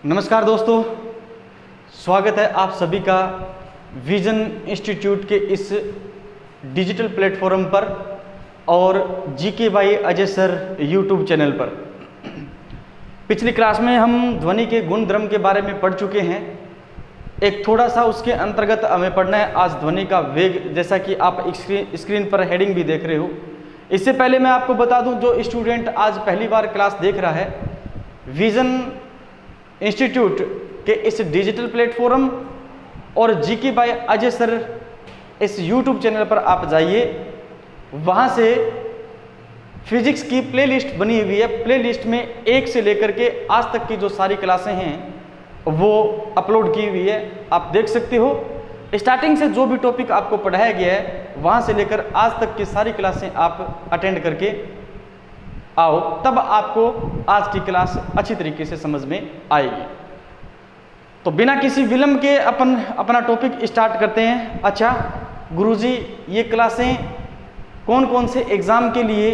नमस्कार दोस्तों, स्वागत है आप सभी का विजन इंस्टीट्यूट के इस डिजिटल प्लेटफॉर्म पर और GK by Ajay sir YouTube channel पर। पिछली क्लास में हम ध्वनि के गुण धर्म के बारे में पढ़ चुके हैं। एक थोड़ा सा उसके अंतर्गत हमें पढ़ना है आज ध्वनि का वेग, जैसा कि आप स्क्रीन पर हेडिंग भी देख रहे हो। इससे पहले मैं आपको बता दूं, जो स्टूडेंट आज पहली बार क्लास देख रहा है, विजन इंस्टीट्यूट के इस डिजिटल प्लेटफॉर्म और जीके बाय अजय सर इस यूट्यूब चैनल पर आप जाइए। वहाँ से फिजिक्स की प्लेलिस्ट बनी हुई है। प्लेलिस्ट में 1 से लेकर के आज तक की जो सारी क्लासें हैं वो अपलोड की हुई है, आप देख सकते हो। स्टार्टिंग से जो भी टॉपिक आपको पढ़ाया गया है वहाँ से लेकर आज तक की सारी क्लासें आप अटेंड करके आओ, तब आपको आज की क्लास अच्छी तरीके से समझ में आएगी। तो बिना किसी विलंब के अपना टॉपिक स्टार्ट करते हैं। अच्छा गुरुजी, ये क्लासें कौन कौन से एग्ज़ाम के लिए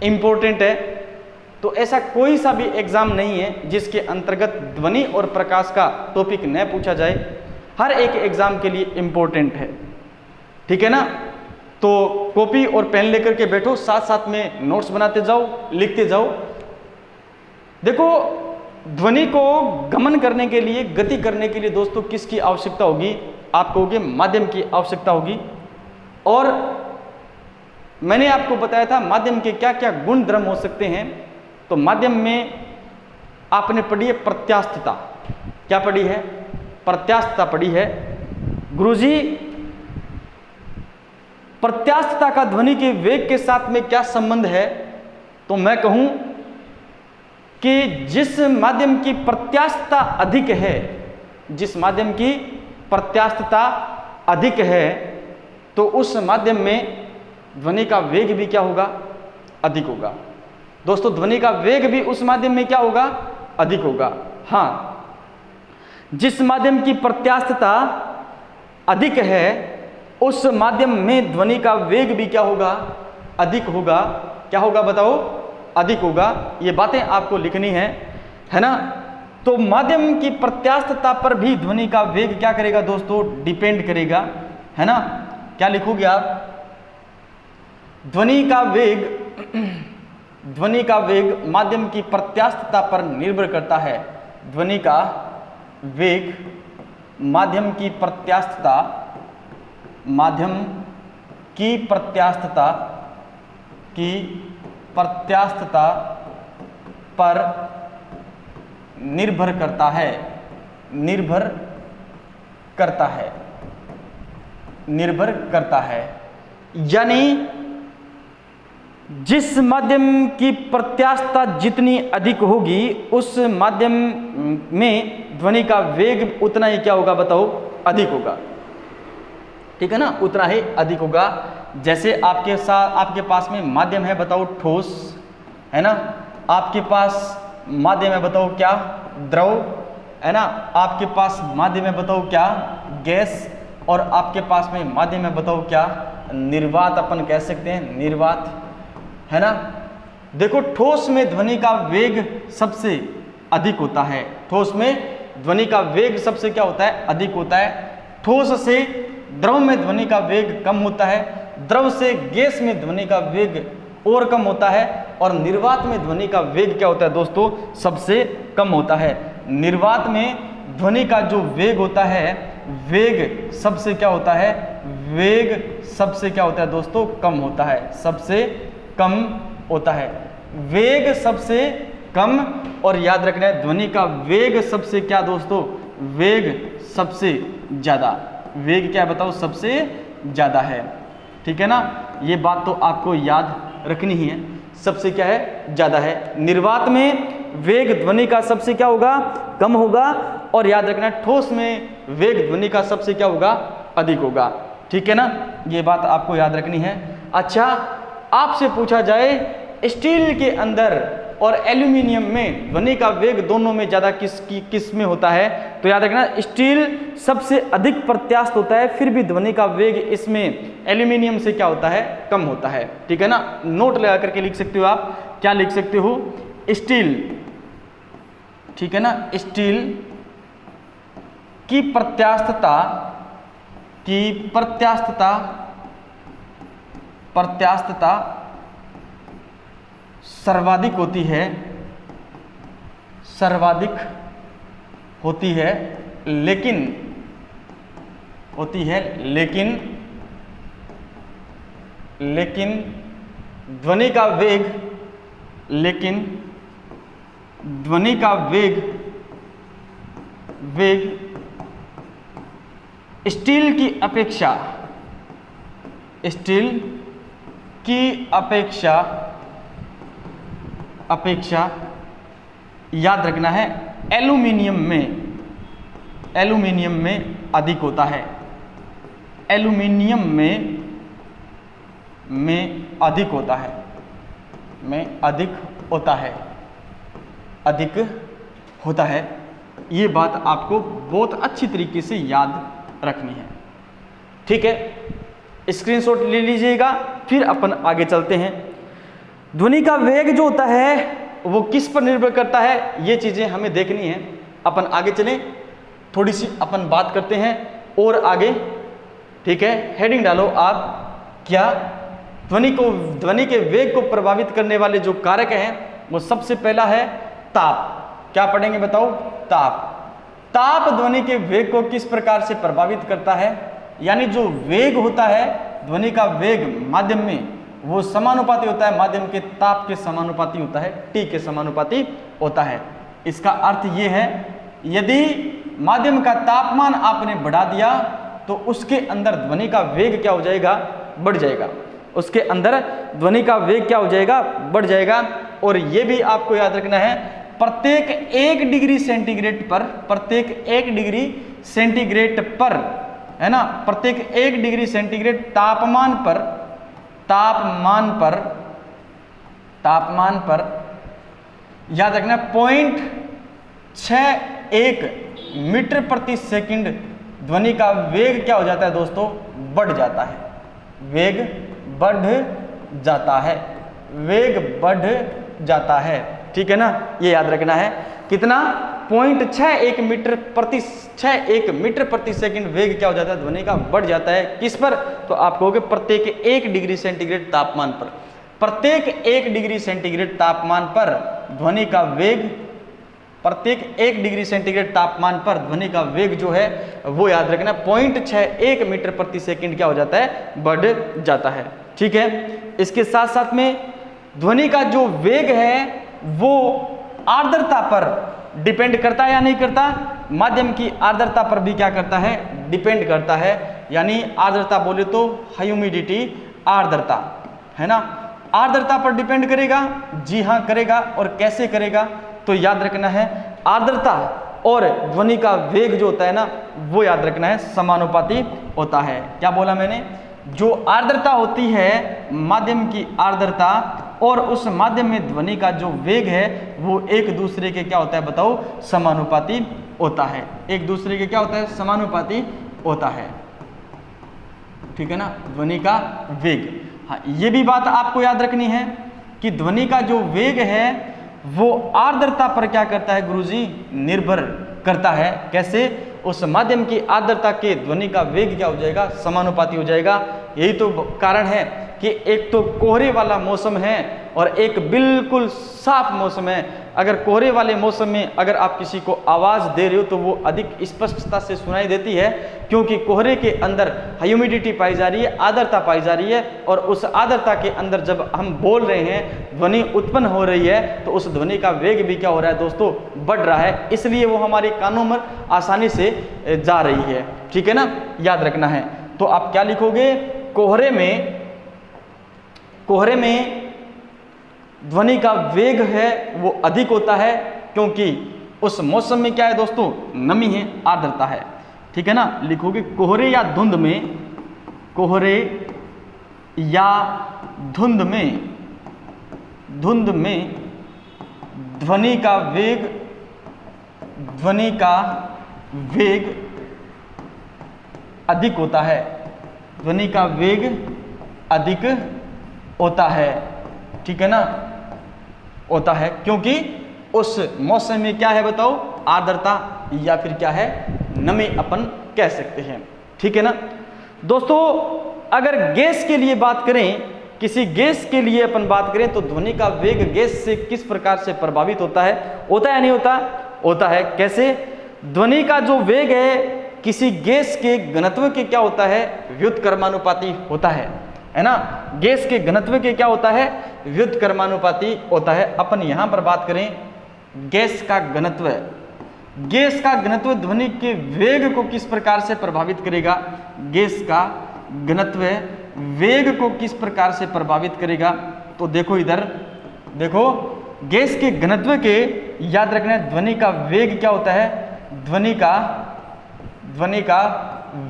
इम्पोर्टेंट है? तो ऐसा कोई सा भी एग्ज़ाम नहीं है जिसके अंतर्गत ध्वनि और प्रकाश का टॉपिक न पूछा जाए। हर एक एग्ज़ाम के लिए इम्पोर्टेंट है, ठीक है ना। तो कॉपी और पेन लेकर के बैठो, साथ साथ में नोट्स बनाते जाओ, लिखते जाओ। देखो, ध्वनि को गमन करने के लिए, गति करने के लिए दोस्तों किसकी आवश्यकता होगी? आप कहोगे माध्यम की आवश्यकता होगी। और मैंने आपको बताया था माध्यम के क्या क्या गुण धर्म हो सकते हैं। तो माध्यम में आपने पढ़ी है प्रत्यास्थता। क्या पढ़ी है? प्रत्यास्थता पढ़ी है। गुरुजी, प्रत्यास्थता का ध्वनि के वेग के साथ में क्या संबंध है? तो मैं कहूं कि जिस माध्यम की प्रत्यास्थता अधिक है, जिस माध्यम की प्रत्यास्थता अधिक है, तो उस माध्यम में ध्वनि का वेग भी क्या होगा? अधिक होगा। दोस्तों, ध्वनि का वेग भी उस माध्यम में क्या होगा? अधिक होगा। हाँ, जिस माध्यम की प्रत्यास्थता अधिक है उस माध्यम में ध्वनि का वेग भी क्या होगा? अधिक होगा। क्या होगा बताओ? अधिक होगा। ये बातें आपको लिखनी है ना। तो माध्यम की प्रत्यास्थता पर भी ध्वनि का वेग क्या करेगा दोस्तों? डिपेंड करेगा, है ना। क्या लिखोगे आप? ध्वनि का वेग माध्यम की प्रत्यास्थता पर निर्भर करता है। ध्वनि का वेग माध्यम की प्रत्यास्थता पर निर्भर करता है। यानी जिस माध्यम की प्रत्यास्थता जितनी अधिक होगी उस माध्यम में ध्वनि का वेग उतना ही क्या होगा बताओ? अधिक होगा, ठीक है ना, उतना ही अधिक होगा। जैसे आपके पास में माध्यम है, बताओ ठोस, है ना। आपके पास माध्यम है, बताओ क्या? द्रव, है ना। आपके पास माध्यम है, बताओ क्या? गैस। और आपके पास में माध्यम है, बताओ क्या? निर्वात। अपन कह सकते हैं निर्वात, है ना। देखो, ठोस में ध्वनि का वेग सबसे अधिक होता है। ठोस में ध्वनि का वेग सबसे क्या होता है? अधिक होता है। ठोस से द्रव में ध्वनि का वेग कम होता है। द्रव से गैस में ध्वनि का वेग और कम होता है। और निर्वात में ध्वनि का वेग क्या होता है दोस्तों? सबसे कम होता है। निर्वात में ध्वनि का जो वेग होता है, वेग सबसे क्या होता है? वेग सबसे क्या होता है दोस्तों? कम होता है। सबसे कम होता है। वेग सबसे कम। और याद रखना है, ध्वनि का वेग सबसे क्या दोस्तों? वेग सबसे ज़्यादा। वेग क्या बताओ? सबसे ज़्यादा है, ठीक है ना। ये बात तो आपको याद रखनी ही है। सबसे क्या है? ज़्यादा है। निर्वात में वेग ध्वनि का सबसे क्या होगा? कम होगा। और याद रखना, ठोस में वेग ध्वनि का सबसे क्या होगा? अधिक होगा, ठीक है ना। ये बात आपको याद रखनी है। अच्छा, आपसे पूछा जाए स्टील के अंदर और एल्यूमिनियम में ध्वनि का वेग दोनों में ज़्यादा किस में होता है? तो याद रखना, स्टील सबसे अधिक प्रत्यास्थ होता है, फिर भी ध्वनि का वेग इसमें एल्यूमिनियम से क्या होता है? कम होता है, ठीक है ना। नोट लगा करके लिख सकते हो आप। क्या लिख सकते हो? स्टील ठीक है ना, स्टील की प्रत्यास्थता सर्वाधिक होती है, लेकिन ध्वनि का वेग स्टील की अपेक्षा याद रखना है एल्यूमीनियम में अधिक होता है, अधिक होता है। ये बात आपको बहुत अच्छी तरीके से याद रखनी है, ठीक है। स्क्रीनशॉट ले लीजिएगा, फिर अपन आगे चलते हैं। ध्वनि का वेग जो होता है वो किस पर निर्भर करता है, ये चीजें हमें देखनी है। अपन आगे चलें, थोड़ी सी अपन बात करते हैं और आगे, ठीक है। हेडिंग डालो आप, क्या ध्वनि के वेग को प्रभावित करने वाले जो कारक हैं वो सबसे पहला है ताप। क्या पढ़ेंगे बताओ? ताप ध्वनि के वेग को किस प्रकार से प्रभावित करता है, यानी जो वेग होता है ध्वनि का वेग माध्यम में वो समानुपाती होता है, माध्यम के ताप के समानुपाती होता है, T के समानुपाती होता है। इसका अर्थ ये है, यदि माध्यम का तापमान आपने बढ़ा दिया तो उसके अंदर ध्वनि का वेग क्या हो जाएगा? बढ़ जाएगा। उसके अंदर ध्वनि का वेग क्या हो जाएगा? बढ़ जाएगा। और ये भी आपको याद रखना है, प्रत्येक 1 डिग्री सेंटीग्रेड पर, है ना, प्रत्येक 1 डिग्री सेंटीग्रेड तापमान पर याद रखना 0.61 मीटर प्रति सेकंड ध्वनि का वेग क्या हो जाता है दोस्तों? बढ़ जाता है। वेग बढ़ जाता है, ठीक है ना, ये याद रखना है। कितना? 0.61 मीटर प्रति सेकंड वेग क्या हो जाता है? ध्वनि का बढ़ जाता है। किस पर? तो आप कहोगे प्रत्येक 1 डिग्री सेंटीग्रेड तापमान पर। प्रत्येक 1 डिग्री सेंटीग्रेड तापमान पर ध्वनि का वेग, प्रत्येक 1 डिग्री सेंटीग्रेड तापमान पर ध्वनि का वेग जो है वो याद रखना 0.61 मीटर प्रति सेकंड क्या हो जाता है? बढ़ जाता है, ठीक है। इसके साथ साथ में ध्वनि का जो वेग है वो आर्द्रता पर डिपेंड करता है या नहीं करता? माध्यम की आर्द्रता पर भी क्या करता है? डिपेंड करता है। यानी आर्द्रता बोले तो ह्यूमिडिटी, आर्द्रता, है ना, आर्द्रता पर डिपेंड करेगा। जी हाँ करेगा। और कैसे करेगा? तो याद रखना है आर्द्रता और ध्वनि का वेग जो होता है ना वो याद रखना है समानुपाती होता है। क्या बोला मैंने? जो आर्द्रता होती है, माध्यम की आर्द्रता, और उस माध्यम में ध्वनि का जो वेग है वो एक दूसरे के क्या होता है बताओ? समानुपाती होता है। एक दूसरे के क्या होता है? समानुपाती होता है, ठीक है ना, ध्वनि का वेग। हाँ, ये भी बात आपको याद रखनी है कि ध्वनि का जो वेग है वो आर्द्रता पर क्या करता है गुरुजी? निर्भर करता है। कैसे? उस माध्यम की आर्द्रता के ध्वनि का वेग क्या हो जाएगा? समानुपाती हो जाएगा। यही तो कारण है कि एक तो कोहरे वाला मौसम है और एक बिल्कुल साफ मौसम है। अगर कोहरे वाले मौसम में अगर आप किसी को आवाज़ दे रहे हो तो वो अधिक स्पष्टता से सुनाई देती है, क्योंकि कोहरे के अंदर ह्यूमिडिटी पाई जा रही है, आर्द्रता पाई जा रही है, और उस आर्द्रता के अंदर जब हम बोल रहे हैं, ध्वनि उत्पन्न हो रही है, तो उस ध्वनि का वेग भी क्या हो रहा है दोस्तों? बढ़ रहा है। इसलिए वो हमारे कानों में आसानी से जा रही है, ठीक है ना, याद रखना है। तो आप क्या लिखोगे? कोहरे में ध्वनि का वेग है वो अधिक होता है, क्योंकि उस मौसम में क्या है दोस्तों? नमी है, आर्द्रता है, ठीक है ना। लिखोगे कोहरे या धुंध में, कोहरे या धुंध में ध्वनि का वेग अधिक होता है। ध्वनि का वेग अधिक होता है, ठीक है ना, होता है, क्योंकि उस मौसम में क्या है बताओ, आर्द्रता या फिर क्या है, नमी अपन कह सकते हैं। ठीक है ना दोस्तों। अगर गैस के लिए बात करें, किसी गैस के लिए अपन बात करें तो ध्वनि का वेग गैस से किस प्रकार से प्रभावित होता है, होता है या नहीं होता, होता है। कैसे? ध्वनि का जो वेग है किसी गैस के घनत्व के क्या होता है, व्युत्क्रमानुपाती होता है ना। गैस के घनत्व के क्या होता है, व्युत्क्रमानुपाती होता है। अपन यहां पर बात करें गैस का घनत्व, गैस का घनत्व ध्वनि के वेग को किस प्रकार से प्रभावित करेगा, गैस का घनत्व वेग को किस प्रकार से प्रभावित करेगा। तो देखो इधर देखो, गैस के घनत्व के याद रखना है ध्वनि का वेग क्या होता है, ध्वनि का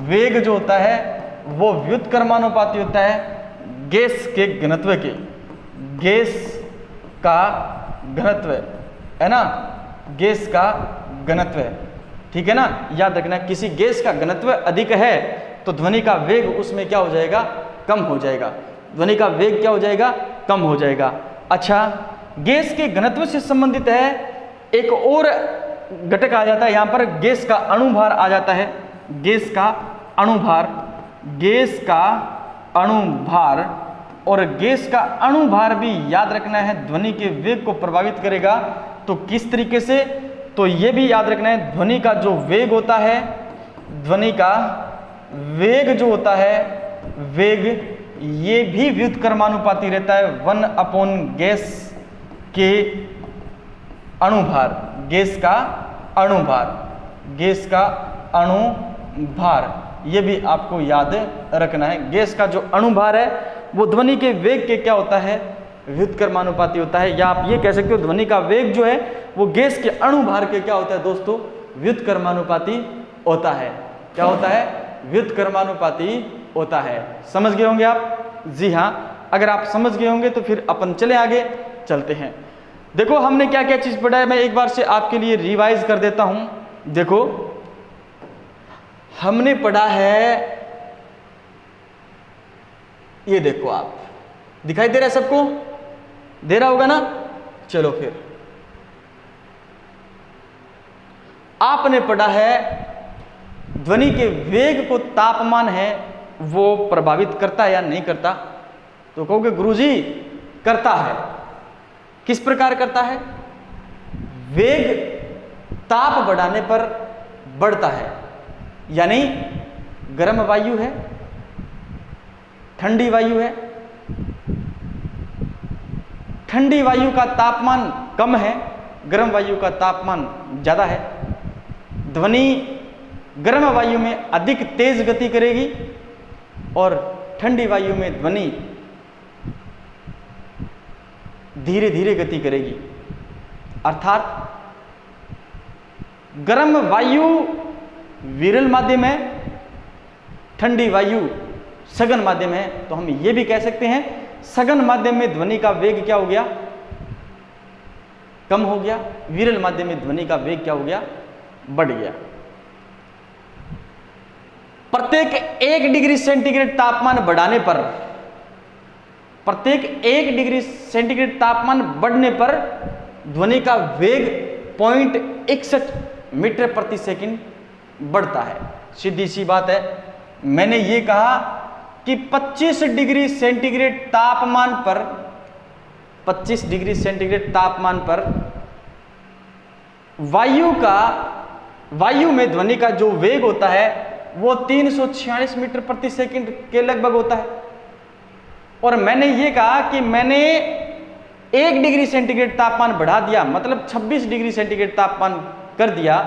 वेग जो होता है वो व्युत्क्रमानुपाती होता है गैस के घनत्व के, गैस का घनत्व है ना, गैस का घनत्व। ठीक है ना, याद रखना किसी गैस का घनत्व अधिक है तो ध्वनि का वेग उसमें क्या हो जाएगा, कम हो जाएगा। ध्वनि का वेग क्या हो जाएगा, कम हो जाएगा। अच्छा, गैस के घनत्व से संबंधित है एक और घटक आ जाता है यहां पर, गैस का अणुभार आ जाता है। गैस का अणुभार, गैस का अणुभार, और गैस का अणुभार भी याद रखना है ध्वनि के वेग को प्रभावित करेगा। तो किस तरीके से, तो ये भी याद रखना है ध्वनि का जो वेग होता है, ध्वनि का वेग जो होता है, वेग ये भी व्युत्क्रमानुपाती रहता है 1 गैस के अणुभार, गैस का अणुभार, गैस का अणुभार, ये भी आपको याद रखना है। गैस का जो अणुभार है वो ध्वनि के वेग के क्या होता है, व्युत्क्रमानुपाती होता है। या आप ये कह सकते हो ध्वनि का वेग जो है वो गैस के अणुभार के क्या होता है दोस्तों, व्युत्क्रमानुपाती होता है। क्या होता है, व्युत्क्रमानुपाती होता है। समझ गए होंगे आप? जी हाँ, अगर आप समझ गए होंगे तो फिर अपन चले आगे चलते हैं। देखो हमने क्या क्या चीज पढ़ा है, मैं एक बार से आपके लिए रिवाइज कर देता हूं। देखो हमने पढ़ा है, ये देखो आप, दिखाई दे रहा है सबको, दे रहा होगा ना। चलो फिर आपने पढ़ा है ध्वनि के वेग को तापमान है वो प्रभावित करता है या नहीं करता। तो कहोगे गुरुजी करता है। किस प्रकार करता है? वेग ताप बढ़ाने पर बढ़ता है, यानी गर्म वायु है, ठंडी वायु है, ठंडी वायु का तापमान कम है, गर्म वायु का तापमान ज्यादा है। ध्वनि गर्म वायु में अधिक तेज गति करेगी और ठंडी वायु में ध्वनि धीरे धीरे गति करेगी। अर्थात गर्म वायु विरल माध्यम है, ठंडी वायु सघन माध्यम है। तो हम ये भी कह सकते हैं सघन माध्यम में ध्वनि का वेग क्या हो गया, कम हो गया। विरल माध्यम में ध्वनि का वेग क्या हो गया, बढ़ गया। प्रत्येक 1 डिग्री सेंटीग्रेड तापमान बढ़ाने पर, प्रत्येक 1 डिग्री सेंटीग्रेड तापमान बढ़ने पर ध्वनि का वेग 0.61 मीटर प्रति सेकंड बढ़ता है। सीधी सी बात है, मैंने ये कहा कि 25 डिग्री सेंटीग्रेड तापमान पर, 25 डिग्री सेंटीग्रेड तापमान पर वायु में ध्वनि का जो वेग होता है वो 346 मीटर प्रति सेकंड के लगभग होता है। और मैंने ये कहा कि मैंने 1 डिग्री सेंटीग्रेड तापमान बढ़ा दिया, मतलब 26 डिग्री सेंटीग्रेड तापमान कर दिया,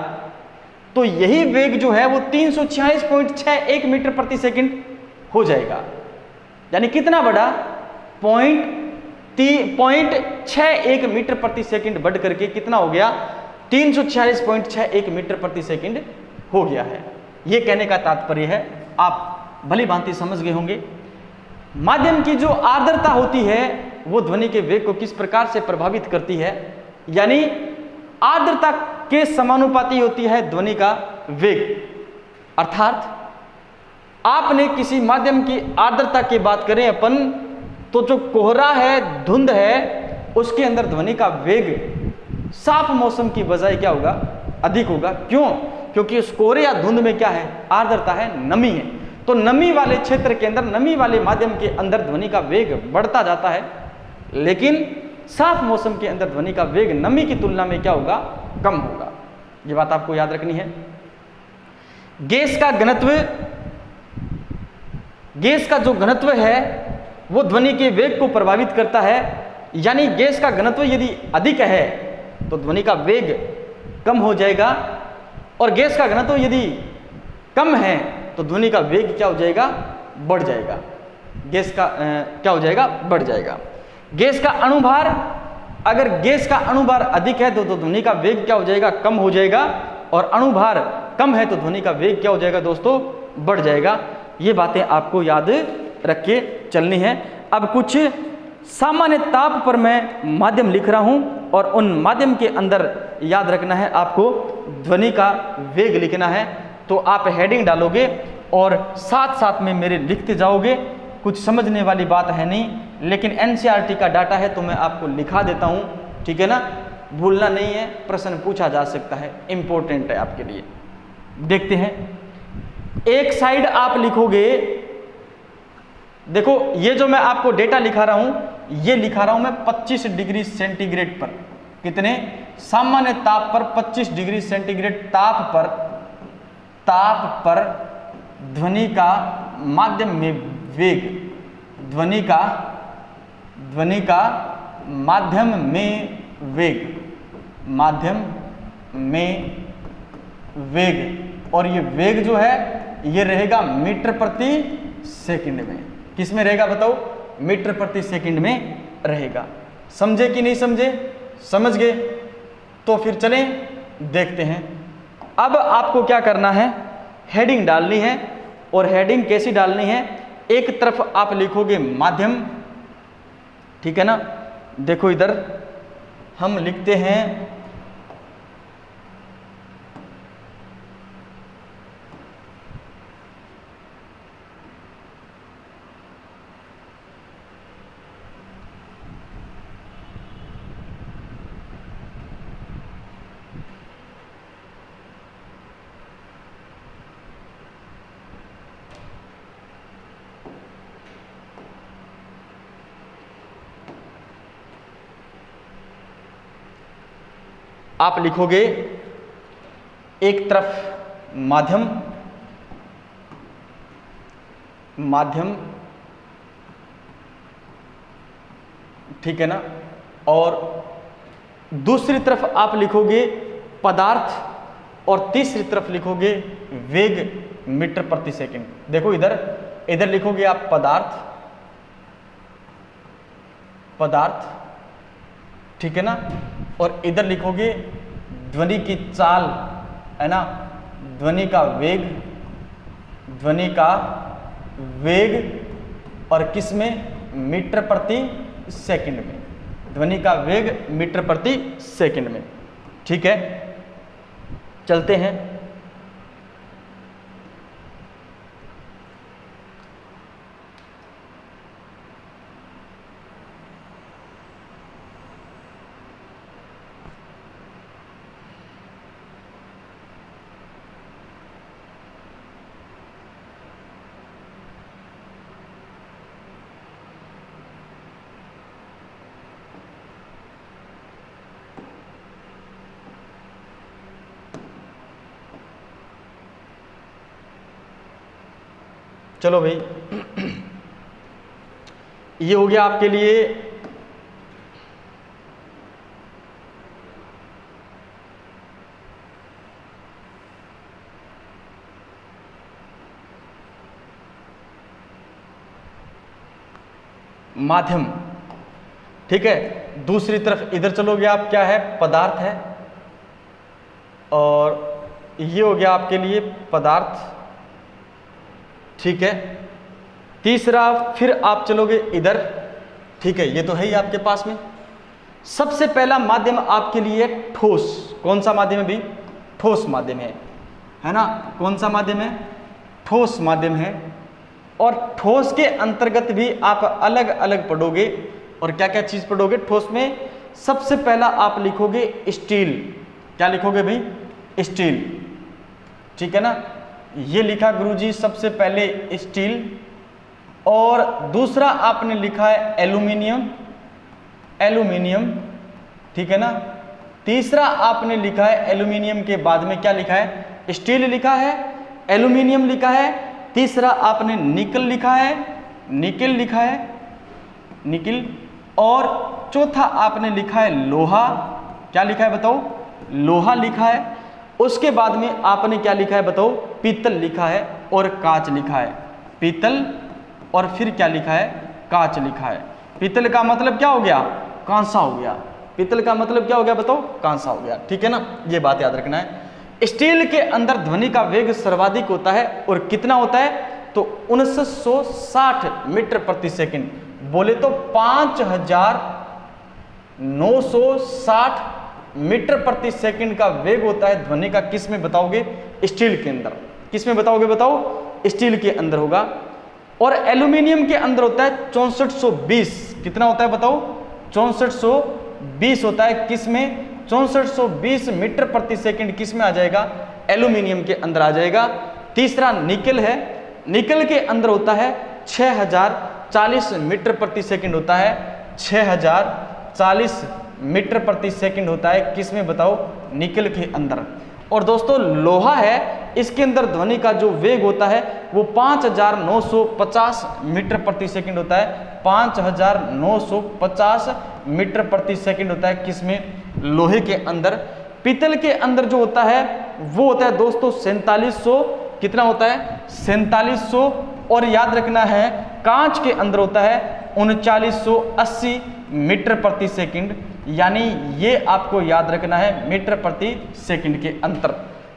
तो यही वेग जो है वो 346.61 मीटर प्रति सेकंड हो जाएगा। यानी कितना बढ़ा, 0.61 मीटर प्रति सेकंड बढ़ करके कितना हो गया, 346.61 मीटर प्रति सेकंड हो गया है। ये कहने का तात्पर्य है, आप भली भांति समझ गए होंगे, माध्यम की जो आर्द्रता होती है वो ध्वनि के वेग को किस प्रकार से प्रभावित करती है। यानी आर्द्रता के समानुपाती होती है ध्वनि का वेग। अर्थात आपने किसी माध्यम की आर्द्रता की बात करें अपन, तो जो कोहरा है, धुंध है, उसके अंदर ध्वनि का वेग साफ मौसम की बजाय क्या होगा, अधिक होगा। क्यों? क्योंकि उस कोहरे या धुंध में क्या है, आर्द्रता है, नमी है। तो नमी वाले क्षेत्र के अंदर, नमी वाले माध्यम के अंदर ध्वनि का वेग बढ़ता जाता है, लेकिन साफ मौसम के अंदर ध्वनि का वेग नमी की तुलना में क्या होगा, कम होगा। ये बात आपको याद रखनी है। गैस का घनत्व, गैस का जो घनत्व है वो ध्वनि के वेग को प्रभावित करता है। यानी गैस का घनत्व यदि अधिक है तो ध्वनि का वेग कम हो जाएगा, और गैस का घनत्व यदि कम है तो ध्वनि का वेग क्या हो जाएगा, बढ़ जाएगा। गैस का क्या हो जाएगा, बढ़ जाएगा। गैस का अणुभार, अगर गैस का अणुभार अधिक है तो ध्वनि का वेग क्या हो जाएगा, कम हो जाएगा, और अणुभार कम है तो ध्वनि का वेग क्या हो जाएगा दोस्तों, बढ़ जाएगा। ये बातें आपको याद रख के चलनी है। अब कुछ सामान्य ताप पर मैं माध्यम लिख रहा हूं, और उन माध्यम के अंदर याद रखना है आपको ध्वनि का वेग लिखना है। तो आप हेडिंग डालोगे और साथ साथ में मेरे लिखते जाओगे। कुछ समझने वाली बात है नहीं, लेकिन एनसीईआरटी का डाटा है तो मैं आपको लिखा देता हूं, ठीक है ना, भूलना नहीं है, प्रश्न पूछा जा सकता है, इंपॉर्टेंट है आपके लिए। देखते हैं, एक साइड आप लिखोगे, देखो ये जो मैं आपको डेटा लिखा रहा हूं, ये लिखा रहा हूं मैं 25 डिग्री सेंटीग्रेड पर। कितने? सामान्य ताप पर 25 डिग्री सेंटीग्रेड ताप पर ध्वनि का माध्यम में वेग, ध्वनि का माध्यम में वेग, और ये वेग जो है ये रहेगा मीटर प्रति सेकंड में। किस में रहेगा बताओ? मीटर प्रति सेकंड में रहेगा। समझे कि नहीं समझे? समझ गए? तो फिर चलें देखते हैं। अब आपको क्या करना है, हेडिंग डालनी है, और हेडिंग कैसी डालनी है, एक तरफ आप लिखोगे माध्यम, ठीक है ना। देखो इधर हम लिखते हैं आप लिखोगे एक तरफ माध्यम, ठीक है ना, और दूसरी तरफ आप लिखोगे पदार्थ, और तीसरी तरफ लिखोगे वेग मीटर प्रति सेकंड। देखो इधर लिखोगे आप पदार्थ, ठीक है ना, और इधर लिखोगे ध्वनि की चाल, है ना, ध्वनि का वेग, और किस में? मीटर प्रति सेकंड में। ध्वनि का वेग मीटर प्रति सेकंड में, ठीक है। चलते हैं, चलो भाई, ये हो गया आपके लिए माध्यम, ठीक है। दूसरी तरफ इधर चलोगे आप, क्या है? पदार्थ है, और ये हो गया आपके लिए पदार्थ, ठीक है। तीसरा फिर आप चलोगे इधर, ठीक है, ये तो है ही आपके पास में। सबसे पहला माध्यम आपके लिए ठोस। कौन सा माध्यम है भी? ठोस माध्यम है ना। कौन सा माध्यम है? ठोस माध्यम है। और ठोस के अंतर्गत भी आप अलग अलग पढ़ोगे, और क्या क्या चीज पढ़ोगे ठोस में? सबसे पहला आप लिखोगे स्टील। क्या लिखोगे भाई? स्टील। ठीक है ना, ये लिखा गुरुजी सबसे पहले स्टील। और दूसरा आपने लिखा है एल्यूमिनियम, एल्यूमिनियम। ठीक है ना, तीसरा आपने लिखा है एल्यूमिनियम के बाद में क्या लिखा है? स्टील लिखा है, एल्यूमिनियम लिखा है, तीसरा आपने निकल लिखा है, निकल लिखा है, निकल। और चौथा आपने लिखा है लोहा। क्या लिखा है बताओ? लोहा लिखा है। उसके बाद में आपने क्या लिखा है बताओ? पीतल लिखा है और कांच लिखा है। पीतल और फिर क्या लिखा है? कांच लिखा है। पीतल का मतलब क्या हो गया? कांसा हो गया। पीतल का मतलब क्या हो गया बताओ? कांसा हो गया। ठीक है ना, ये बात याद रखना है। स्टील के अंदर ध्वनि का वेग सर्वाधिक होता है और कितना होता है? तो 1960 मीटर प्रति सेकंड। बोले तो 5960 मीटर प्रति सेकंड का वेग होता है ध्वनि का। किस में बताओगे? स्टील के अंदर। किस में बताओगे बताओ? स्टील के अंदर होगा। और एल्यूमिनियम के अंदर होता है 6420। कितना होता है बताओ? 6420 होता है। किस में? 6420 मीटर प्रति सेकंड किस में आ जाएगा? एल्यूमिनियम के अंदर आ जाएगा। तीसरा निकल है, निकल के अंदर होता है 6040 मीटर प्रति सेकंड होता है। 6040 मीटर प्रति सेकंड होता है। किस में बताओ? निकल के अंदर। और दोस्तों लोहा है, इसके अंदर ध्वनि का जो वेग होता है वो 5950 मीटर प्रति सेकंड होता है। 5950 मीटर प्रति सेकंड होता है। किस में? लोहे के अंदर। पीतल के अंदर जो होता है वो होता है दोस्तों 4700। कितना होता है? 4700। और याद रखना है कांच के अंदर होता है 3980 मीटर प्रति सेकंड। यानी ये आपको याद रखना है मीटर प्रति सेकंड के अंतर।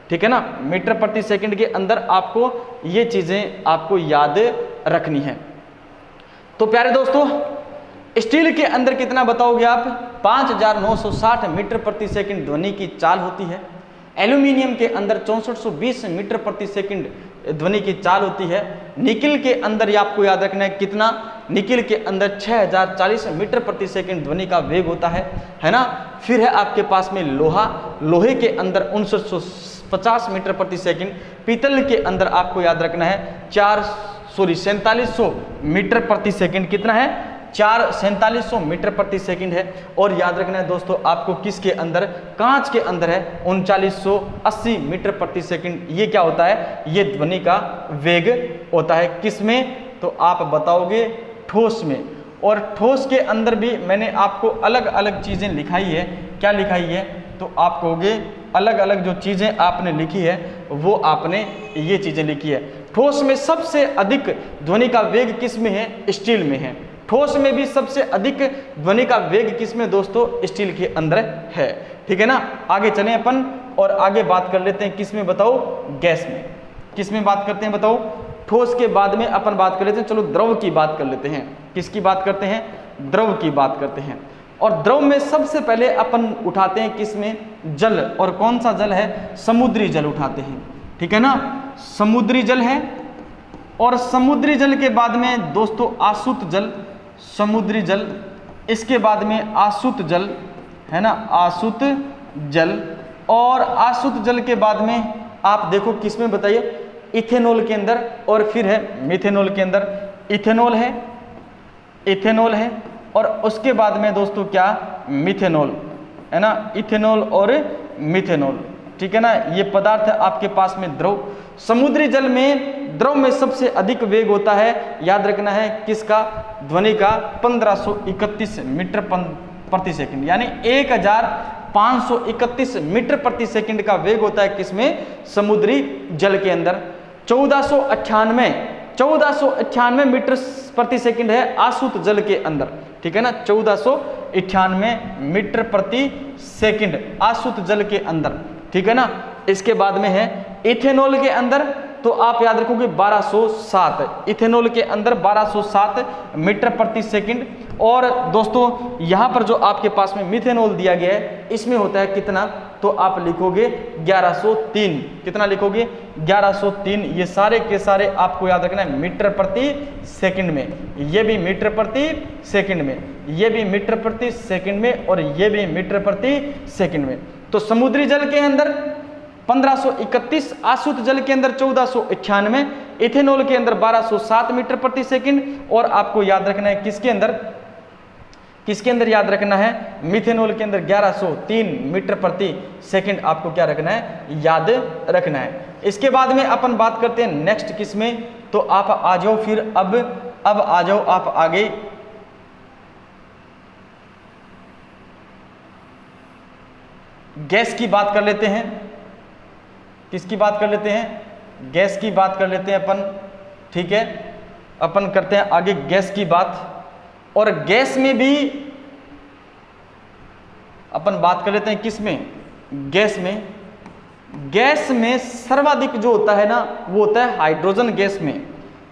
ठीक है ना, मीटर प्रति सेकंड के अंदर आपको ये चीजें आपको याद रखनी है। तो प्यारे दोस्तों स्टील के अंदर कितना बताओगे आप? 5960 मीटर प्रति सेकंड ध्वनि की चाल होती है। एल्यूमिनियम के अंदर 6420 मीटर प्रति सेकंड ध्वनि की चाल होती है। निकल के अंदर ये आपको याद रखना है कितना? निकल के अंदर 6040 मीटर प्रति सेकंड ध्वनि का वेग होता है ना। फिर है आपके पास में लोहा, लोहे के अंदर 5950 मीटर प्रति सेकंड। पीतल के अंदर आपको याद रखना है 4700 मीटर प्रति सेकंड। कितना है? 4700 मीटर प्रति सेकंड है। और याद रखना है दोस्तों आपको किसके अंदर? कांच के अंदर है 3980 मीटर प्रति सेकंड। ये क्या होता है? ये ध्वनि का वेग होता है। किस में? तो आप बताओगे ठोस में। और ठोस के अंदर भी मैंने आपको अलग अलग चीजें लिखाई है। क्या लिखाई है? तो आप कहोगे अलग अलग जो चीजें आपने लिखी है वो आपने ये चीजें लिखी है। ठोस में सबसे अधिक ध्वनि का वेग किस में है? स्टील में है। ठोस में भी सबसे अधिक ध्वनि का वेग किस में दोस्तों? स्टील के अंदर है। ठीक है ना, आगे चलें अपन और आगे बात कर लेते हैं किस में बताओ? गैस में। किस में बात करते हैं बताओ? ठोस के बाद में अपन बात कर लेते हैं। चलो द्रव की बात कर लेते हैं। किसकी बात करते हैं? द्रव की बात करते हैं। और द्रव में सबसे पहले अपन उठाते हैं किस में? जल। और कौन सा जल है? समुद्री जल उठाते हैं। ठीक है ना, समुद्री जल है। और समुद्री जल के बाद में दोस्तों आसुत जल, समुद्री जल। इसके बाद में आसुत जल है ना, आसुत जल। और आसुत जल के बाद में आप देखो किस में बताइए? इथेनॉल के अंदर। और फिर है मिथेनॉल के अंदर। इथेनॉल है, इथेनॉल है। और उसके बाद में दोस्तों क्या? मिथेनॉल है ना, इथेनॉल और मिथेनॉल। ठीक है ना, ये पदार्थ है आपके पास में द्रव। समुद्री जल में द्रव में सबसे अधिक वेग होता है, याद रखना है किसका? ध्वनि का 1531 मीटर प्रति सेकंड। यानी 1531 मीटर प्रति सेकंड का वेग होता है किसमें? समुद्री जल के अंदर। 1498 मीटर प्रति सेकंड है आसुत जल के अंदर। ठीक है ना, 1498 मीटर प्रति सेकंड आसुत जल के अंदर। ठीक है ना, इसके बाद में है इथेनॉल के अंदर। तो आप याद रखोगे 1207, इथेनॉल के अंदर 1207 मीटर प्रति सेकंड। और दोस्तों यहाँ पर जो आपके पास में मिथेनॉल दिया गया है इसमें होता है कितना? तो आप लिखोगे 1103। कितना लिखोगे? 1103। ये सारे के सारे आपको याद रखना है मीटर प्रति सेकंड में। ये भी मीटर प्रति सेकंड में, ये भी मीटर प्रति सेकंड में, और ये भी मीटर प्रति सेकंड में। तो समुद्री जल के अंदर 1531, आशुद्ध जल के अंदर 1491, इथेनॉल के अंदर 1207 मीटर प्रति सेकंड, और आपको याद रखना है किसके अंदर याद रखना है? मिथेनॉल के अंदर 1103 मीटर प्रति सेकंड आपको क्या रखना है? याद रखना है। इसके बाद में अपन बात करते हैं नेक्स्ट किस में, तो आप आ जाओ फिर अब आ जाओ आप आगे गैस की बात कर लेते हैं। किसकी बात कर लेते हैं? गैस की बात कर लेते हैं अपन, ठीक है। अपन करते हैं आगे गैस की बात, और गैस में भी अपन बात कर लेते हैं किस में? गैस में। गैस में सर्वाधिक जो होता है ना वो होता है हाइड्रोजन गैस में।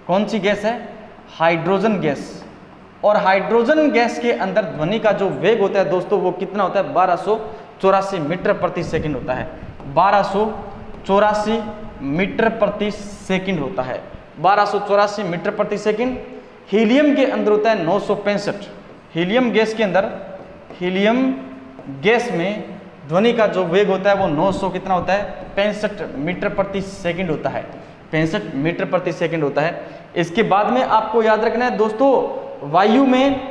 कौन सी गैस है? Hydrogen gas. और हाइड्रोजन गैस के अंदर ध्वनि का जो वेग होता है दोस्तों वो कितना होता है? 1284 मीटर प्रति सेकंड होता है। 1284 मीटर प्रति सेकंड होता है। 1284 मीटर प्रति सेकंड। हीलियम के अंदर होता है 965। हीलियम गैस के अंदर, हीलियम गैस में ध्वनि का जो वेग होता है वो 900 कितना होता है? 65 मीटर प्रति सेकंड होता है। 65 मीटर प्रति सेकंड होता है। इसके बाद में आपको याद रखना है दोस्तों वायु में,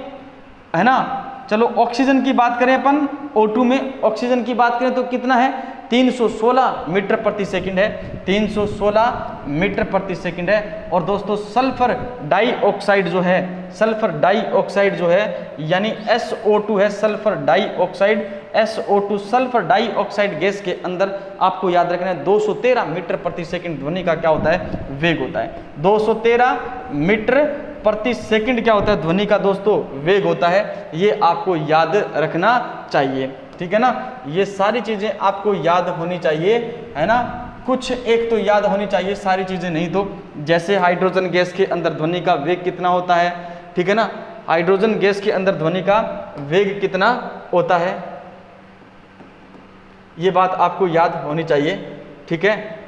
है ना। चलो ऑक्सीजन की बात करें अपन, O2 में ऑक्सीजन की बात करें तो कितना है? 316 मीटर प्रति सेकंड है। 316 मीटर प्रति सेकंड है। और दोस्तों सल्फर डाइऑक्साइड जो है, सल्फर डाइऑक्साइड जो है यानी SO2 है, sulphur dioxide, SO2 sulphur dioxide gas के अंदर आपको याद रखना है 213 मीटर प्रति सेकंड ध्वनि का क्या होता है? वेग होता है। 213 मीटर प्रति सेकंड क्या होता है? ध्वनि का दोस्तों वेग होता है। ये आपको याद रखना चाहिए, ठीक है ना। ये सारी चीजें आपको याद होनी चाहिए, है ना। कुछ एक तो याद होनी चाहिए, सारी चीजें नहीं तो। जैसे हाइड्रोजन गैस के अंदर ध्वनि का वेग कितना होता है, ठीक है ना। हाइड्रोजन गैस के अंदर ध्वनि का वेग कितना होता है, ये बात आपको याद होनी चाहिए, ठीक है।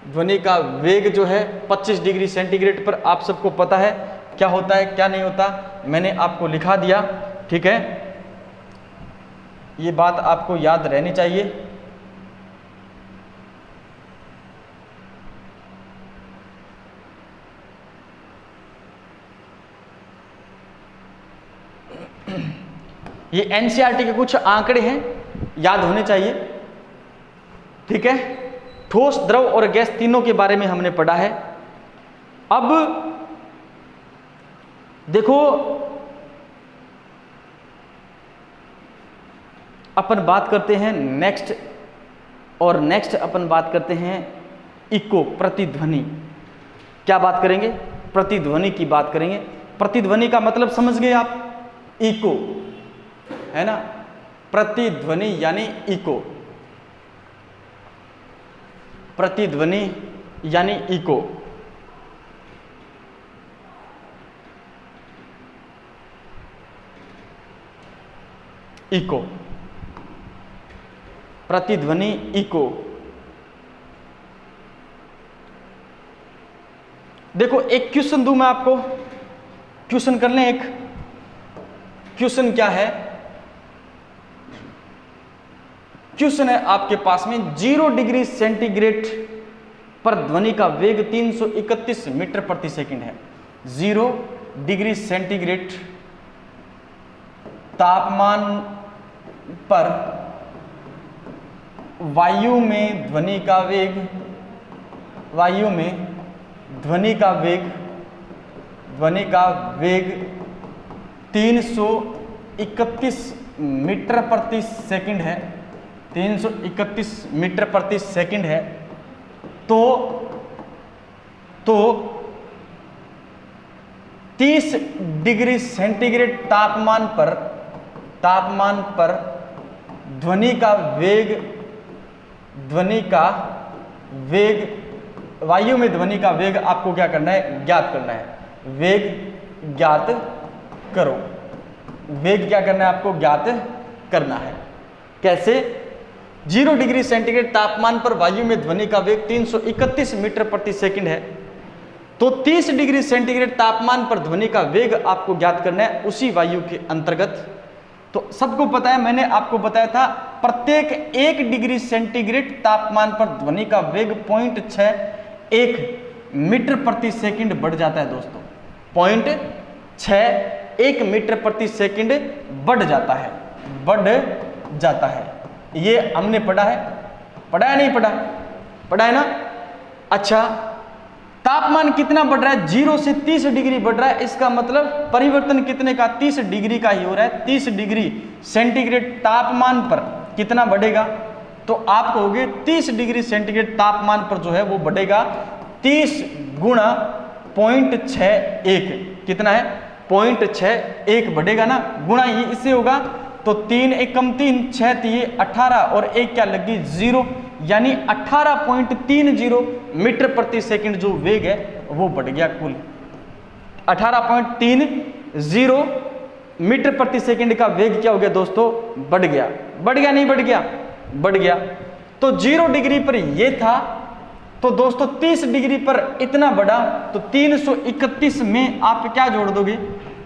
ध्वनि का वेग जो है 25 डिग्री सेंटीग्रेड पर आप सबको पता है क्या होता है क्या नहीं होता, मैंने आपको लिखा दिया, ठीक है। ये बात आपको याद रहनी चाहिए। ये एनसीईआरटी के कुछ आंकड़े हैं, याद होने चाहिए, ठीक है। ठोस, द्रव और गैस तीनों के बारे में हमने पढ़ा है। अब देखो अपन बात करते हैं नेक्स्ट, और नेक्स्ट अपन बात करते हैं इको, प्रतिध्वनि। क्या बात करेंगे? प्रतिध्वनि की बात करेंगे। प्रतिध्वनि का मतलब समझ गए आप? इको, है ना। प्रतिध्वनि यानी इको, प्रतिध्वनि यानी इको। इको, प्रतिध्वनि, इको। देखो एक क्वेश्चन दूं मैं आपको, क्वेश्चन कर लें। एक क्वेश्चन क्या है? क्वेश्चन है आपके पास में 0 डिग्री सेंटीग्रेड पर ध्वनि का वेग 331 मीटर प्रति सेकंड है। 0 डिग्री सेंटीग्रेड तापमान पर वायु में ध्वनि का वेग, वायु में ध्वनि का वेग, ध्वनि का वेग 331 मीटर प्रति सेकंड है। 331 मीटर प्रति सेकंड है। तो 30 डिग्री सेंटीग्रेड तापमान पर ध्वनि का वेग, ध्वनि का वेग, वायु में ध्वनि का वेग आपको क्या करना है? ज्ञात करना है। वेग ज्ञात करो। वेग क्या करना है, आपको ज्ञात करना है। कैसे? 0 डिग्री सेंटीग्रेड तापमान पर वायु में ध्वनि का वेग 331 मीटर प्रति सेकंड है, तो 30 डिग्री सेंटीग्रेड तापमान पर ध्वनि का वेग आपको ज्ञात करना है उसी वायु के अंतर्गत। तो सबको पता है, मैंने आपको बताया था, प्रत्येक 1 डिग्री सेंटीग्रेड तापमान पर ध्वनि का वेग 0.61 मीटर प्रति सेकंड बढ़ जाता है दोस्तों। 0.61 मीटर प्रति सेकंड बढ़ जाता है, बढ़ जाता है। ये हमने पढ़ा है, पढ़ा है नहीं पढ़ा? पढ़ा है ना? अच्छा, तापमान कितना बढ़ रहा है? 0 से 30 डिग्री बढ़ रहा है। इसका मतलब परिवर्तन कितने का? 30 डिग्री का ही हो रहा है। 30 डिग्री सेंटीग्रेड तापमान पर कितना बढ़ेगा? तो आप कहोगे 30 डिग्री सेंटीग्रेड तापमान पर जो है वो बढ़ेगा 30 गुणा 0.61। कितना है? 0.61 बढ़ेगा ना, गुणा ये इससे होगा तो 3 1 कम 3 6 3 18 और 1 क्या लगी 0, यानी 18.30 मीटर प्रति सेकंड जो वेग है वो बढ़ गया। कुल 18.30 मीटर प्रति सेकंड का वेग क्या हो गया दोस्तों? बढ़ गया। बढ़ गया नहीं बढ़ गया? बढ़ गया। तो 0 डिग्री पर ये था, तो दोस्तों 30 डिग्री पर इतना बढ़ा, तो 331 में आप क्या जोड़ दोगे?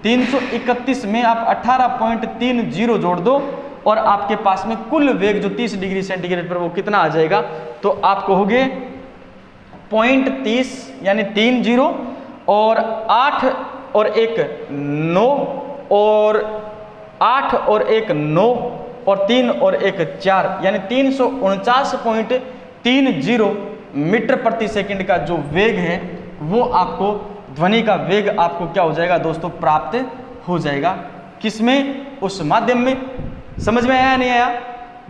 331 में आप 18.30 जोड़ दो और आपके पास में कुल वेग जो 30 डिग्री सेंटीग्रेड पर वो कितना आ जाएगा? तो आप कहोगे 0.30 यानी 30 और 8 और 1 9 और 8 और 1 9 और 3 और 1 4 यानी 349.30 मीटर प्रति सेकंड का जो वेग है वो आपको ध्वनि का वेग आपको क्या हो जाएगा दोस्तों? प्राप्त हो जाएगा। किसमें? उस माध्यम में। समझ में आया नहीं आया?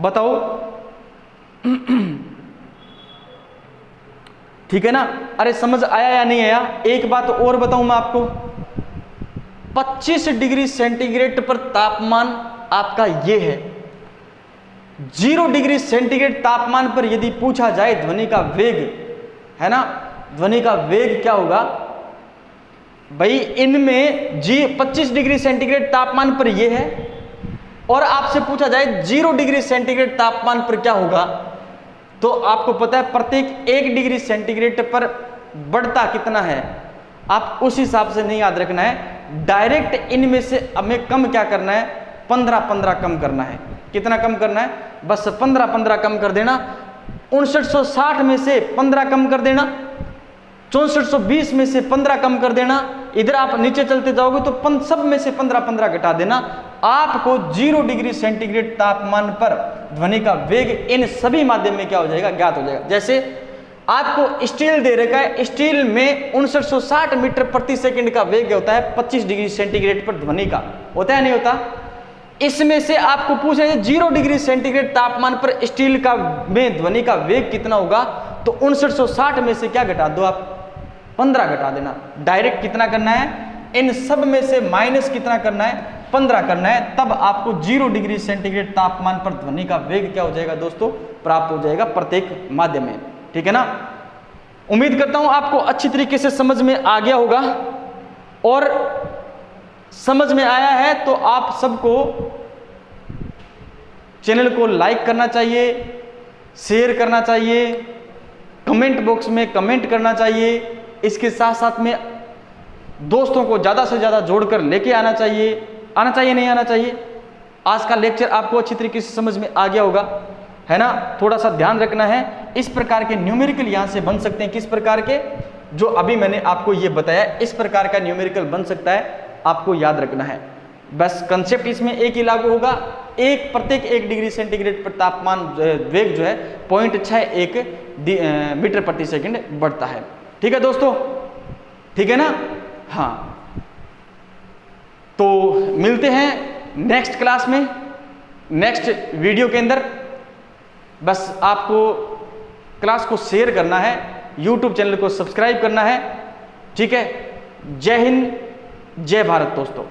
बताओ। ठीक है ना? अरे समझ आया या नहीं आया? एक बात और बताऊं मैं आपको, 25 डिग्री सेंटीग्रेड पर तापमान आपका ये है। 0 डिग्री सेंटीग्रेड तापमान पर यदि पूछा जाए ध्वनि का वेग, है ना, ध्वनि का वेग क्या होगा भाई? इनमें 25 डिग्री सेंटीग्रेड तापमान पर यह है और आपसे पूछा जाए 0 डिग्री सेंटीग्रेड तापमान पर क्या होगा, तो आपको पता है प्रत्येक 1 डिग्री सेंटीग्रेड पर बढ़ता कितना है, आप उस हिसाब से नहीं याद रखना है। डायरेक्ट इनमें से हमें कम क्या करना है? 15 कम करना है। कितना कम करना है? बस 15 कम कर देना। 5960 में से 15 कम कर देना, 6420 में से 15 कम कर देना। इधर आप नीचे चलते जाओगे तो सब में से 15 घटा देना। आपको 0 डिग्री सेंटीग्रेड तापमान पर ध्वनि का वेग इन सभी माध्यम में क्या हो जाएगा? ज्ञात हो जाएगा। जैसे आपको स्टील दे रखा है, स्टील में 5960 मीटर प्रति सेकंड का वेग होता है 25 डिग्री सेंटीग्रेड पर ध्वनि का, होता है नहीं होता? इसमें से आपको पूछा है 0 डिग्री सेंटीग्रेड तापमान पर स्टील का में ध्वनि का वेग कितना होगा, तो 5960 में से क्या घटा दो आप? 15 घटा देना। डायरेक्ट कितना करना है? इन सब में से माइनस कितना करना है? 15 करना है। तब आपको 0 डिग्री सेंटीग्रेड तापमान पर ध्वनि का वेग क्या हो जाएगा दोस्तों? प्राप्त हो जाएगा प्रत्येक माध्यम में। ठीक है ना? उम्मीद करता हूं आपको अच्छी तरीके से समझ में आ गया होगा, और समझ में आया है तो आप सबको चैनल को लाइक करना चाहिए, शेयर करना चाहिए, कमेंट बॉक्स में कमेंट करना चाहिए। इसके साथ साथ में दोस्तों को ज़्यादा से ज़्यादा जोड़कर लेके आना चाहिए नहीं आना चाहिए। आज का लेक्चर आपको अच्छी तरीके से समझ में आ गया होगा, है ना? थोड़ा सा ध्यान रखना है। इस प्रकार के न्यूमेरिकल यहाँ से बन सकते हैं। किस प्रकार के? जो अभी मैंने आपको ये बताया, इस प्रकार का न्यूमेरिकल बन सकता है, आपको याद रखना है। बस कंसेप्ट इसमें एक ही लागू होगा। प्रत्येक 1 डिग्री सेंटीग्रेड पर तापमान वेग जो है 0.61 मीटर प्रति सेकंड बढ़ता है। ठीक है दोस्तों? ठीक है ना? हाँ, तो मिलते हैं नेक्स्ट क्लास में, नेक्स्ट वीडियो के अंदर। बस आपको क्लास को शेयर करना है, YouTube चैनल को सब्सक्राइब करना है। ठीक है? जय हिंद, जय भारत दोस्तों।